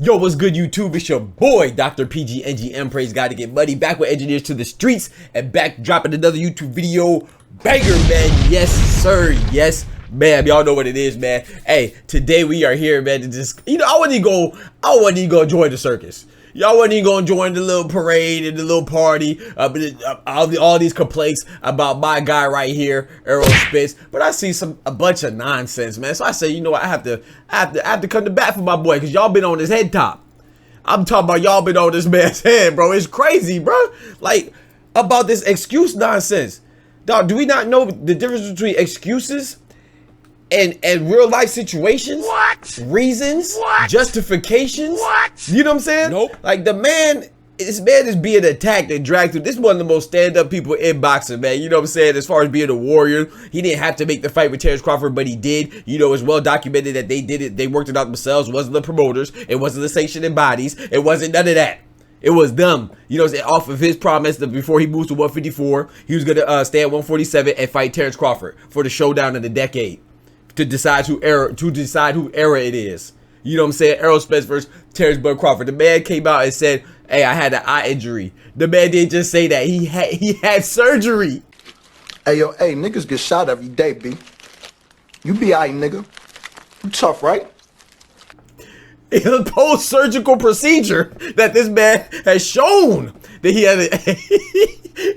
Yo, what's good, YouTube? It's your boy, Dr. PG NGM. Praise God to get money. Back with Engineers to the Streets and back dropping another YouTube video banger, man. Yes, sir. Yes, man. Y'all know what it is, man. Hey, today we are here, man, to just, I wasn't even gonna join the circus. Y'all wasn't even gonna join the little parade and the little party, all these complaints about my guy right here, Errol Spence. But I see a bunch of nonsense, man. So I say, you know what, I have to come to bat for my boy, because y'all been on his head top. I'm talking about y'all been on this man's head, bro. It's crazy, bro. Like, about this excuse nonsense. Dog, do we not know the difference between excuses and real life situations? What? Reasons? What? Justifications? What? You know what I'm saying? Nope. Like, this man is being attacked and dragged through. This is one of the most stand-up people in boxing, man. You know what I'm saying? As far as being a warrior, he didn't have to make the fight with Terence Crawford, but he did. You know, it's well documented that they did it. They worked it out themselves. It wasn't the promoters. It wasn't the sanctioning bodies. It wasn't none of that. It was them. You know what I'm saying? Off of his promise that before he moves to 154, he was going to stay at 147 and fight Terence Crawford for the showdown of the decade. To decide who era it is. You know what I'm saying? Errol Spence versus Terence Bud Crawford. The man came out and said, "Hey, I had an eye injury." The man didn't just say that. He had surgery. Hey, yo, hey, niggas get shot every day, B. You be alright, nigga. You tough, right? It's a post-surgical procedure that this man has shown that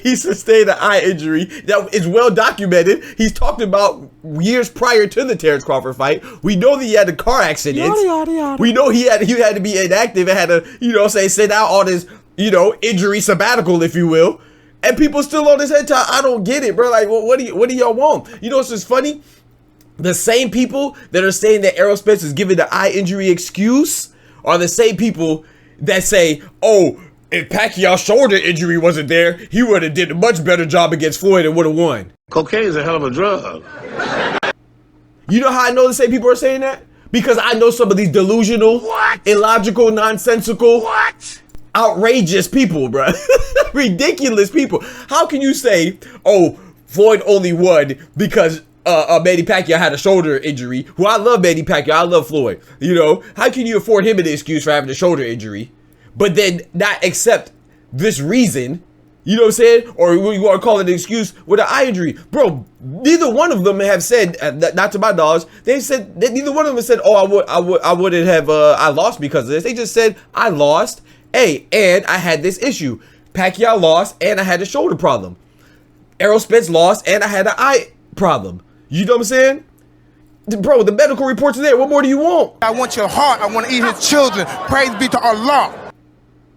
he sustained an eye injury that is well documented. He's talked about years prior to the Terence Crawford fight. We know that he had a car accident. Yada, yada, yada. We know he had to be inactive and had to, sit out on his, injury sabbatical, if you will. And people still on his head top. I don't get it, bro. Like, what do y'all want? You know what's just funny? The same people that are saying that Errol Spence is giving the eye injury excuse are the same people that say, oh, if Pacquiao's shoulder injury wasn't there, he would have did a much better job against Floyd and would have won. Cocaine is a hell of a drug. You know how I know the same people are saying that? Because I know some of these delusional, illogical, nonsensical, outrageous people, bro. Ridiculous people. How can you say, oh, Floyd only won because Manny Pacquiao had a shoulder injury? Well, I love Manny Pacquiao. I love Floyd. How can you afford him an excuse for having a shoulder injury, but then not accept this reason? You know what I'm saying? Or you want to call it an excuse with an eye injury? Bro, neither one of them have said, not to my knowledge, they said that neither one of them said, oh, I wouldn't have, I lost because of this. They just said, I lost, and I had this issue. Pacquiao lost, and I had a shoulder problem. Errol Spence lost, and I had an eye problem. You know what I'm saying? Bro, the medical reports are there. What more do you want? I want your heart. I want to eat his children. Praise be to Allah.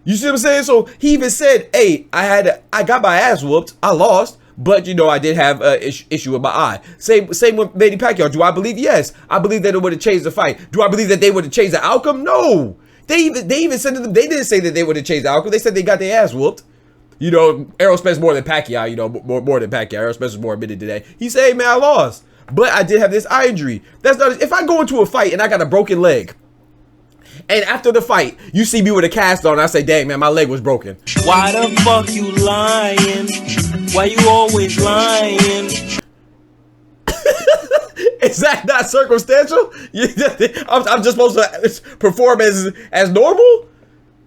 You see what I'm saying? So he even said, hey, I got my ass whooped. I lost, but I did have an issue with my eye. Same with Manny Pacquiao. Do I believe? Yes. I believe that it would have changed the fight. Do I believe that they would have changed the outcome? No. They even said to them, they didn't say that they would have changed the outcome. They said they got their ass whooped. Errol Spence more than Pacquiao, more than Pacquiao. Errol Spence is more admitted today. He said, hey, man, I lost, but I did have this eye injury. That's not, if I go into a fight and I got a broken leg, and after the fight, you see me with a cast on, I say, dang, man, my leg was broken. Why the fuck you lying? Why you always lying? Is that not circumstantial? I'm just supposed to perform as normal?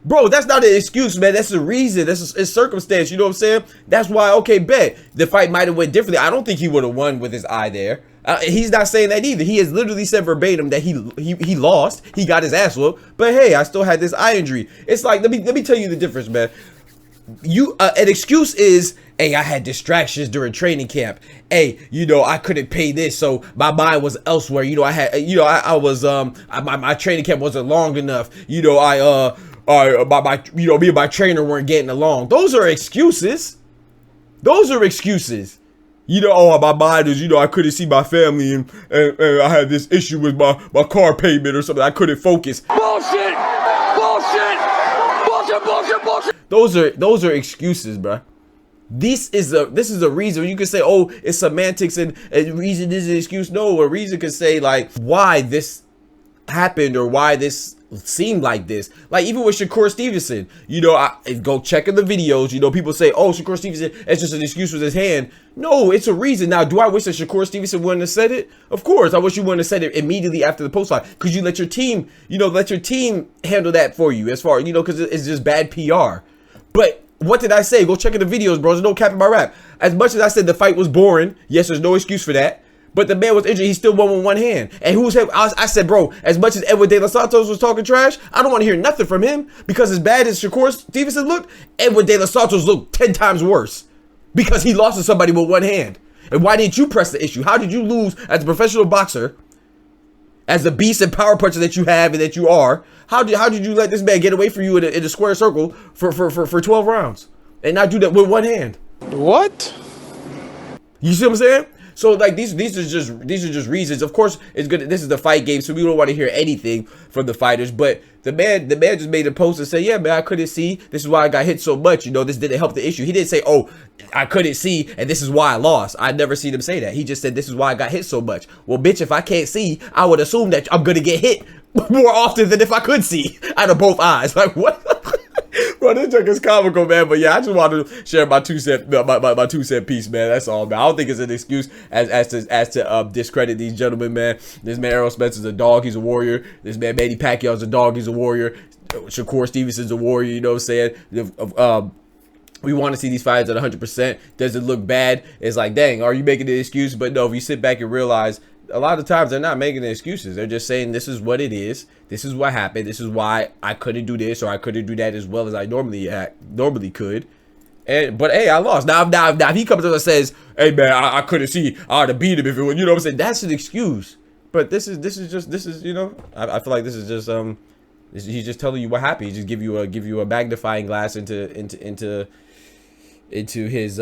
Bro, that's not an excuse, man. That's the reason. It's circumstance. You know what I'm saying? That's why, okay, bet. The fight might have went differently. I don't think he would have won with his eye there. He's not saying that either. He has literally said verbatim that he lost. He got his ass whooped. But hey, I still had this eye injury. It's like, let me tell you the difference, man. An excuse is, hey, I had distractions during training camp. Hey, I couldn't pay this, so my mind was elsewhere. I was my training camp wasn't long enough. Me and my trainer weren't getting along. Those are excuses. Oh, my mind is, I couldn't see my family and I had this issue with my car payment or something. I couldn't focus. Bullshit! Those are excuses, bruh. This is a reason. You can say, oh, it's semantics and reason is an excuse. No, a reason could say, like, why this happened or why this seem like this. Like even with Shakur Stevenson, you know, I go checking the videos. You know, people say, "Oh, Shakur Stevenson, it's just an excuse with his hand." No, it's a reason. Now, do I wish that Shakur Stevenson wouldn't have said it? Of course, I wish you wouldn't have said it immediately after the post fight, because you let your team, you know, let your team handle that for you, as far, you know, because it's just bad PR. But what did I say? Go check in the videos, bro. There's no cap in my rap. As much as I said the fight was boring, yes, there's no excuse for that. But the man was injured. He still won with one hand. And I said, bro, as much as Edwin De Los Santos was talking trash, I don't want to hear nothing from him, because as bad as Shakur Stevenson looked, Edwin De Los Santos looked 10 times worse because he lost to somebody with one hand. And why didn't you press the issue? How did you lose as a professional boxer, as the beast and power puncher that you have and that you are? How did you let this man get away from you in a square circle for 12 rounds and not do that with one hand? What? You see what I'm saying? So like these are just reasons. Of course, it's good. This is the fight game, so we don't want to hear anything from the fighters. But the man just made a post and say, "Yeah, man, I couldn't see. This is why I got hit so much. You know, this didn't help the issue." He didn't say, "Oh, I couldn't see, and this is why I lost." I never seen him say that. He just said, "This is why I got hit so much." Well, bitch, if I can't see, I would assume that I'm gonna get hit more often than if I could see out of both eyes. Like what? Bro, this joke is comical, man. But yeah, I just wanted to share my 2 cent piece, man. That's all, man. I don't think it's an excuse as to discredit these gentlemen, man. This man Errol Spence is a dog. He's a warrior. This man Manny Pacquiao's a dog. He's a warrior. Shakur Stevenson's a warrior. You know what I'm saying? We want to see these fights at 100%. Does it look bad? It's like, dang, are you making an excuse? But no, if you sit back and realize, a lot of times they're not making the excuses. They're just saying, this is what it is. This is what happened. This is why I couldn't do this, or I couldn't do that as well as I normally could. But hey, I lost. Now if he comes up and says, "Hey man, I couldn't see. I would have beat him if it was," you know what I'm saying? That's an excuse. But this is you know, I feel like this is just he's just telling you what happened. He just give you a magnifying glass into his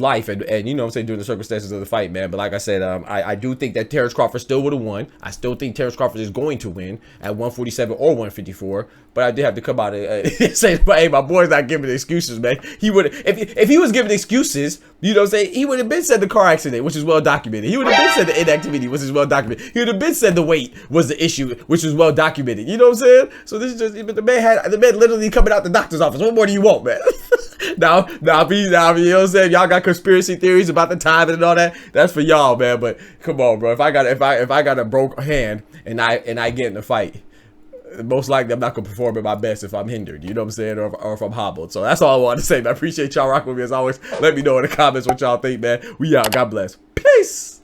life and you know what I'm saying, during the circumstances of the fight, man. But like I said, I do think that Terence Crawford still would have won. I still think Terence Crawford is going to win at 147 or 154. But I did have to come out and say, hey, my boy's not giving excuses, man. He would, if he was giving excuses, you know what I'm saying, he would have been said the car accident, which is well documented. He would have been said the inactivity, which is well documented. He would have been said the weight was the issue, which is well documented. You know what I'm saying? So this is just, the man literally coming out the doctor's office. What more do you want, man? now, you know what I'm saying? Y'all got conspiracy theories about the timing and all that. That's for y'all, man. But come on, bro. If I got a broke hand and I get in the fight, most likely I'm not gonna perform at my best if I'm hindered, you know what I'm saying, or if I'm hobbled. So that's all I wanted to say, man. I appreciate y'all rocking with me as always. Let me know in the comments what y'all think, man. We out. God bless. Peace.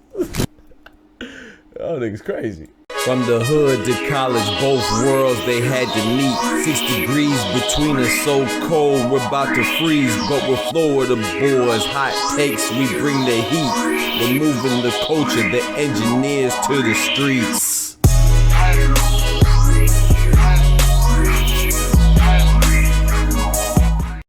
Oh, niggas crazy. From the hood to college, both worlds they had to meet. 6 degrees between us, so cold we're about to freeze. But we're Florida boys, hot takes, we bring the heat. We're moving the culture, the engineers to the streets.